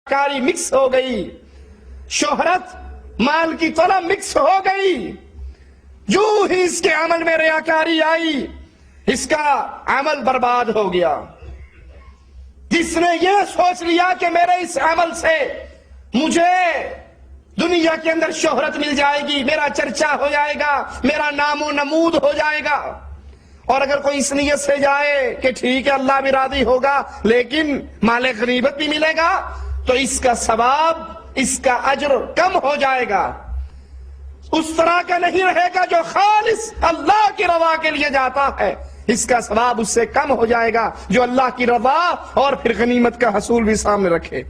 کاری مکس ہو گئی، شہرت مال کی طلب مکس ہو گئی، جو ہی اس کے عمل میں ریاکاری آئی اس کا عمل برباد ہو گیا۔ جس نے یہ سوچ لیا کہ میرے اس عمل سے مجھے دنیا کے اندر شہرت مل جائے گی، میرا چرچا ہو جائے گا، میرا نام و نمود ہو جائے گا، اور اگر کوئی اس نیت سے جائے کہ ٹھیک ہے اللہ بھی راضی ہوگا لیکن مال غنیمت بھی ملے گا، تو اس کا ثواب، اس کا اجر کم ہو جائے گا، اس طرح کا نہیں رہے گا جو خالص اللہ کی رضا کے لیے جاتا ہے، اس کا ثواب اس سے کم ہو جائے گا جو اللہ کی رضا اور پھر غنیمت کا حصول بھی سامنے رکھے۔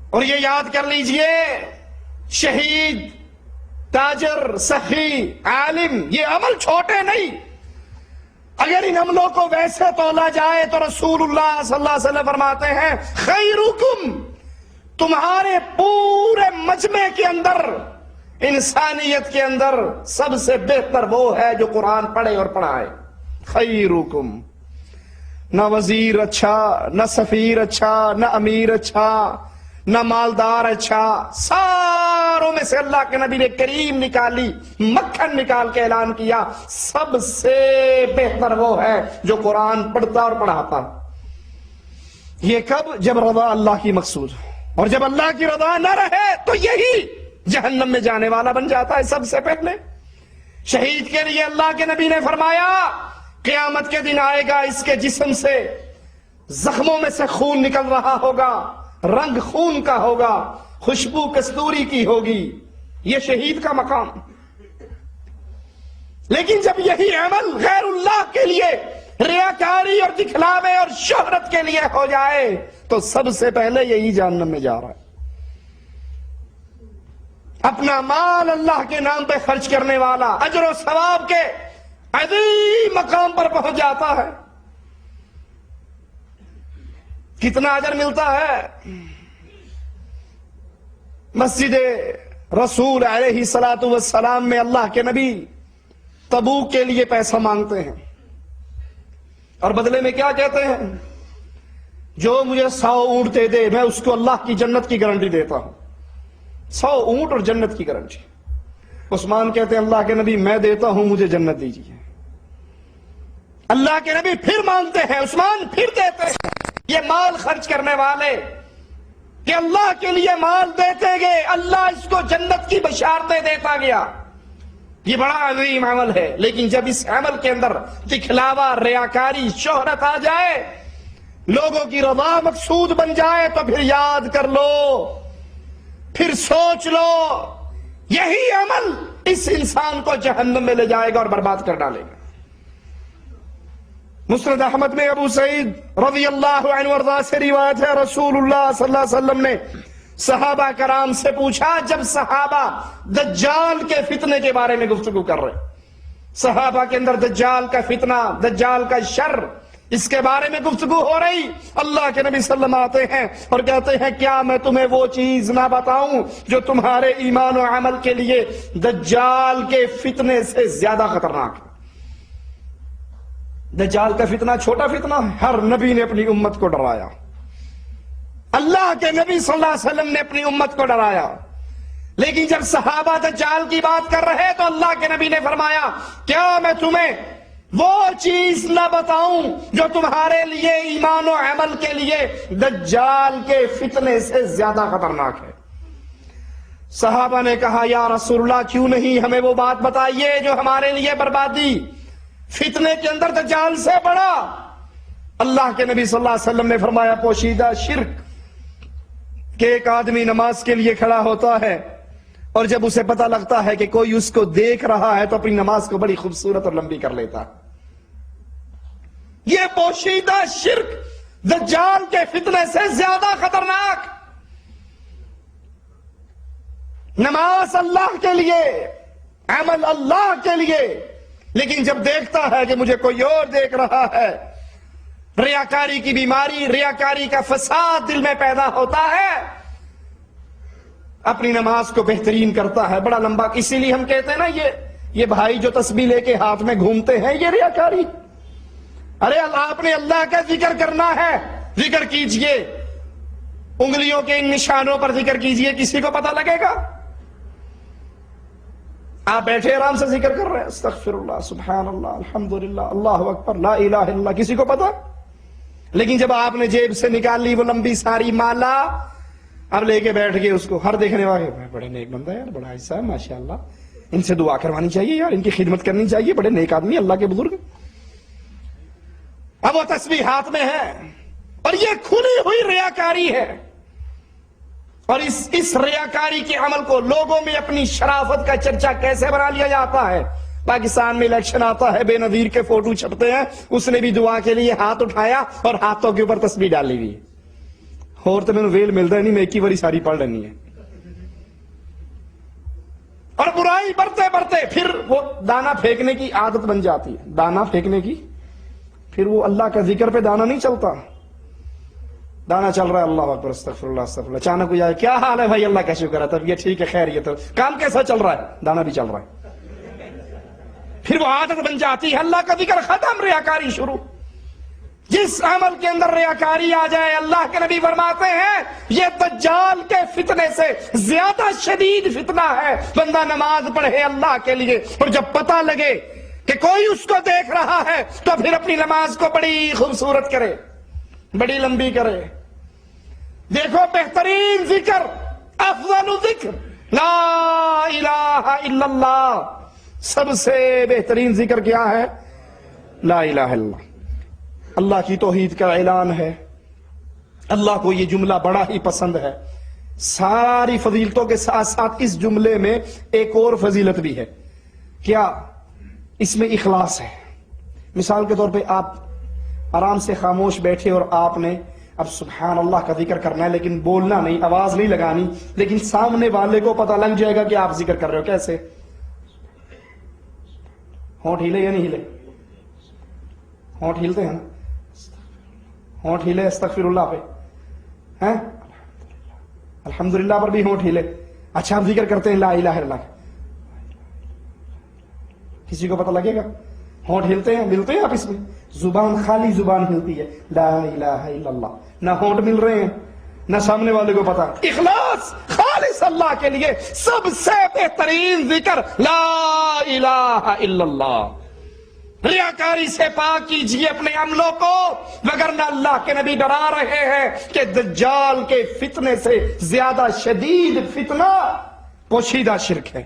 اور یہ یاد کر لیجئے، شہید، تاجر، سخی، عالم، یہ عمل چھوٹے نہیں۔ اگر ان عملوں کو ویسے تولا جائے تو رسول اللہ صلی اللہ علیہ وسلم فرماتے ہیں خیرکم، تمہارے پورے مجمع کے اندر، انسانیت کے اندر سب سے بہتر وہ ہے جو قرآن پڑھے اور پڑھائے۔ خیرکم، نہ وزیر اچھا، نہ سفیر اچھا، نہ امیر اچھا، نہ مالدار اچھا، ساروں میں سے اللہ کے نبی نے کریم نکالی، مکھن نکال کے اعلان کیا سب سے بہتر وہ ہے جو قرآن پڑھتا اور پڑھاتا۔ یہ کب؟ جب رضا اللہ کی مقصود، اور جب اللہ کی رضا نہ رہے تو یہی جہنم میں جانے والا بن جاتا ہے سب سے پہلے۔ شہید کے لیے اللہ کے نبی نے فرمایا قیامت کے دن آئے گا، اس کے جسم سے زخموں میں سے خون نکل رہا ہوگا، رنگ خون کا ہوگا، خوشبو کستوری کی ہوگی، یہ شہید کا مقام۔ لیکن جب یہی عمل غیر اللہ کے لیے، ریاکاری اور دکھلاوے اور شہرت کے لیے ہو جائے تو سب سے پہلے یہی جہنم میں جا رہا ہے۔ اپنا مال اللہ کے نام پہ خرچ کرنے والا اجر و ثواب کے عظیم مقام پر پہنچ جاتا ہے۔ کتنا اجر ملتا ہے؟ مسجد رسول علیہ الصلوۃ والسلام میں اللہ کے نبی تبوک کے لیے پیسہ مانگتے ہیں اور بدلے میں کیا کہتے ہیں؟ جو مجھے 100 اونٹ دے دے میں اس کو اللہ کی جنت کی گارنٹی دیتا ہوں۔ 100 اونٹ اور جنت کی گارنٹی۔ عثمان کہتے ہیں اللہ کے نبی میں دیتا ہوں، مجھے جنت دیجیے۔ اللہ کے نبی پھر مانگتے ہیں، عثمان پھر دیتے ہیں۔ یہ مال خرچ کرنے والے کہ اللہ کے لیے مال دیتے گئے، اللہ اس کو جنت کی بشارتیں دیتا گیا، یہ بڑا عظیم عمل ہے۔ لیکن جب اس عمل کے اندر دکھلاوا، ریاکاری، شہرت آ جائے، لوگوں کی رضا مقصود بن جائے تو پھر یاد کر لو، پھر سوچ لو، یہی عمل اس انسان کو جہنم میں لے جائے گا اور برباد کر ڈالے گا۔ مسند احمد میں ابو سعید رضی اللہ عنہ وارضاہ سے روایت ہے، رسول اللہ صلی اللہ علیہ وسلم نے صحابہ کرام سے پوچھا، جب صحابہ دجال کے فتنے کے بارے میں گفتگو کر رہے، صحابہ کے اندر دجال کا فتنہ، دجال کا شر، اس کے بارے میں گفتگو ہو رہی، اللہ کے نبی صلی اللہ علیہ وسلم آتے ہیں اور کہتے ہیں کیا میں تمہیں وہ چیز نہ بتاؤں جو تمہارے ایمان و عمل کے لیے دجال کے فتنے سے زیادہ خطرناک ہے۔ دجال کا فتنہ چھوٹا فتنہ ہے، ہر نبی نے اپنی امت کو ڈرایا، اللہ کے نبی صلی اللہ علیہ وسلم نے اپنی امت کو ڈرایا، لیکن جب صحابہ دجال کی بات کر رہے تو اللہ کے نبی نے فرمایا کیا میں تمہیں وہ چیز نہ بتاؤں جو تمہارے لیے ایمان و عمل کے لیے دجال کے فتنے سے زیادہ خطرناک ہے۔ صحابہ نے کہا یا رسول اللہ کیوں نہیں، ہمیں وہ بات بتائیے جو ہمارے لیے بربادی، فتنے کے اندر دجال سے بڑا۔ اللہ کے نبی صلی اللہ علیہ وسلم نے فرمایا پوشیدہ شرک، کہ ایک آدمی نماز کے لیے کھڑا ہوتا ہے اور جب اسے پتہ لگتا ہے کہ کوئی اس کو دیکھ رہا ہے تو اپنی نماز کو بڑی خوبصورت اور لمبی کر لیتا ہے۔ یہ پوشیدہ شرک دجال کے فتنے سے زیادہ خطرناک۔ نماز اللہ کے لیے، عمل اللہ کے لیے، لیکن جب دیکھتا ہے کہ مجھے کوئی اور دیکھ رہا ہے، ریاکاری کی بیماری، ریاکاری کا فساد دل میں پیدا ہوتا ہے، اپنی نماز کو بہترین کرتا ہے، بڑا لمبا۔ اسی لیے ہم کہتے ہیں نا یہ بھائی جو تسبیح لے کے ہاتھ میں گھومتے ہیں، یہ ریاکاری، ارے آپ نے اللہ کا ذکر کرنا ہے، ذکر کیجئے، انگلیوں کے ان نشانوں پر ذکر کیجئے، کسی کو پتہ لگے گا؟ آپ بیٹھے آرام سے ذکر کر رہے ہیں، استغفر اللہ، سبحان اللہ، الحمدللہ، اللہ اکبر، لا الہ الا اللہ، کسی کو پتہ؟ لیکن جب آپ نے جیب سے نکال لی وہ لمبی ساری مالا، اب لے کے بیٹھ گئے اس کو، ہر دیکھنے والے بڑے نیک بندہ یار، بڑا ایسا ہے ماشاءاللہ، ان سے دعا کروانی چاہیے یار، ان کی خدمت کرنی چاہیے، بڑے نیک آدمی، اللہ کے بزرگ۔ اب وہ تسبیح ہاتھ میں ہے، اور یہ کھلی ہوئی ریاکاری ہے، اور اس ریاکاری کے عمل کو لوگوں میں اپنی شرافت کا چرچا کیسے بنا لیا جاتا ہے؟ پاکستان میں الیکشن آتا ہے، بے نظیر کے فوٹو چھپتے ہیں، اس نے بھی دعا کے لیے ہاتھ اٹھایا اور ہاتھوں کے اوپر تسبیح ڈالی ہوئی، اور تو میں نے ویل ملتا ہے نہیں، میں ایک ہی باری ساری پڑھ لینی ہے، اور برائی بڑھتے بڑھتے پھر وہ دانا پھینکنے کی عادت بن جاتی ہے، دانا پھینکنے کی، پھر وہ اللہ کا ذکر پہ دانا نہیں چلتا، دانا چل رہا ہے اللہ اکبر، استغفر اللہ، استغفر اللہ، اچانک کوئی آئے، کیا حال ہے بھائی، اللہ کا شکر ہے، تب یہ ٹھیک ہے، خیر، یہ تو کام کیسا چل رہا ہے؟ دانا بھی چل رہا ہے، پھر وہ عادت بن جاتی ہے، اللہ کا ذکر ختم، ریاکاری شروع۔ جس عمل کے اندر ریاکاری آ جائے، اللہ کے نبی فرماتے ہیں یہ دجال کے فتنے سے زیادہ شدید فتنہ ہے۔ بندہ نماز پڑھے اللہ کے لیے، اور جب پتہ لگے کہ کوئی اس کو دیکھ رہا ہے تو پھر اپنی نماز کو بڑی خوبصورت کرے، بڑی لمبی کرے۔ دیکھو بہترین ذکر، افضل ذکر لا الہ الا اللہ، سب سے بہترین ذکر کیا ہے؟ لا الہ الا اللہ۔ اللہ کی توحید کا اعلان ہے، اللہ کو یہ جملہ بڑا ہی پسند ہے۔ ساری فضیلتوں کے ساتھ ساتھ اس جملے میں ایک اور فضیلت بھی ہے، کیا؟ اس میں اخلاص ہے۔ مثال کے طور پہ آپ آرام سے خاموش بیٹھے اور آپ نے اب سبحان اللہ کا ذکر کرنا ہے، لیکن بولنا نہیں، آواز نہیں لگانی، لیکن سامنے والے کو پتہ لگ جائے گا کہ آپ ذکر کر رہے ہو۔ کیسے؟ ہونٹ ہلے یا نہیں ہلے؟ ہونٹ ہلتے ہیں نا، ہونٹ ہلے استغفر اللہ پہ، ہیں الحمدللہ پر بھی ہونٹ ہلے۔ اچھا آپ ذکر کرتے ہیں لا الہ الا اللہ، کسی کو پتہ لگے گا؟ ہونٹ ہلتے ہیں، ملتے ہیں آپ اس میں، زبان خالی زبان ہلتی ہے، لا الہ الا اللہ، نہ ہونٹ مل رہے ہیں نہ سامنے والے کو پتا۔ اخلاص خالص اللہ کے لیے سب سے بہترین ذکر لا الہ الا اللہ۔ ریاکاری سے پاک کیجئے اپنے عملوں کو، وگرنہ اللہ کے نبی ڈرا رہے ہیں کہ دجال کے فتنے سے زیادہ شدید فتنہ پوشیدہ شرک ہے،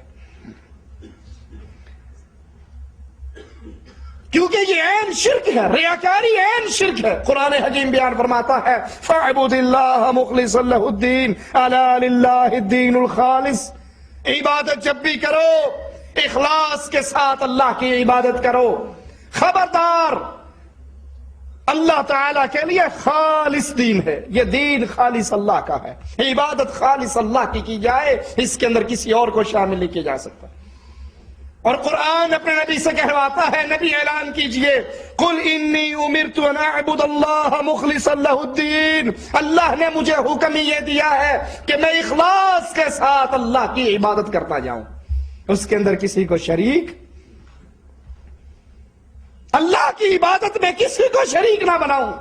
کیونکہ یہ عین شرک ہے، ریاکاری عین شرک ہے۔ قرآن حکیم بیان فرماتا ہے فَاعْبُدِ اللَّهَ مُخْلِصًا لَهُ الدِّينَ أَلَا لِلَّهِ الدِّينُ الْخَالِص۔ عبادت جب بھی کرو اخلاص کے ساتھ اللہ کی عبادت کرو، خبردار اللہ تعالیٰ کے لیے خالص دین ہے، یہ دین خالص اللہ کا ہے، عبادت خالص اللہ کی جائے، اس کے اندر کسی اور کو شامل نہیں کیا جا سکتا۔ اور قرآن اپنے نبی سے کہواتا ہے، نبی اعلان کیجئے قُلْ إِنِّي أُمِرْتُ أَنْ أَعْبُدَ اللَّهَ مُخْلِصًا لَهُ الدِّينَ۔ اللہ نے مجھے حکم یہ دیا ہے کہ میں اخلاص کے ساتھ اللہ کی عبادت کرتا جاؤں، اس کے اندر کسی کو شریک، اللہ کی عبادت میں کسی کو شریک نہ بناؤں۔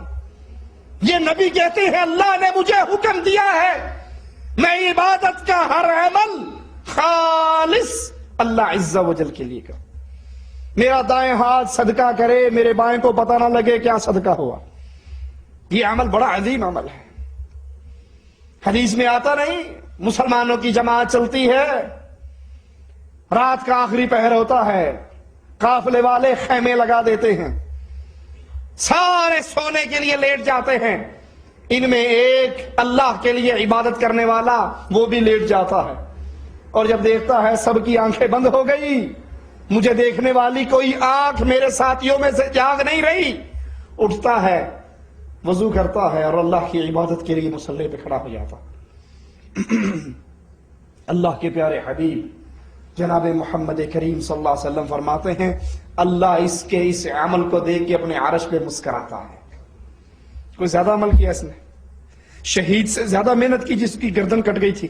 یہ نبی کہتے ہیں اللہ نے مجھے حکم دیا ہے میں عبادت کا ہر عمل خالص اللہ عز و جل کے لیے کروں۔ میرا دائیں ہاتھ صدقہ کرے، میرے بائیں کو پتہ نہ لگے کیا صدقہ ہوا، یہ عمل بڑا عظیم عمل ہے۔ حدیث میں آتا نہیں، مسلمانوں کی جماعت چلتی ہے، رات کا آخری پہر ہوتا ہے، قافلے والے خیمے لگا دیتے ہیں، سارے سونے کے لیے لیٹ جاتے ہیں، ان میں ایک اللہ کے لیے عبادت کرنے والا وہ بھی لیٹ جاتا ہے، اور جب دیکھتا ہے سب کی آنکھیں بند ہو گئی، مجھے دیکھنے والی کوئی آنکھ میرے ساتھیوں میں سے جاگ نہیں رہی، اٹھتا ہے، وضو کرتا ہے اور اللہ کی عبادت کے لیے مصلی پہ کھڑا ہو جاتا۔ اللہ کے پیارے حبیب جناب محمد کریم صلی اللہ علیہ وسلم فرماتے ہیں اللہ اس عمل کو دیکھ کے اپنے عرش پہ مسکراتا ہے۔ کوئی زیادہ عمل کیا اس نے؟ شہید سے زیادہ محنت کی جس کی گردن کٹ گئی تھی،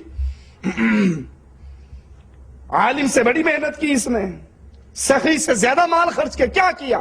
عالم سے بڑی محنت کی اس نے، سخی سے زیادہ مال خرچ کیا، کیا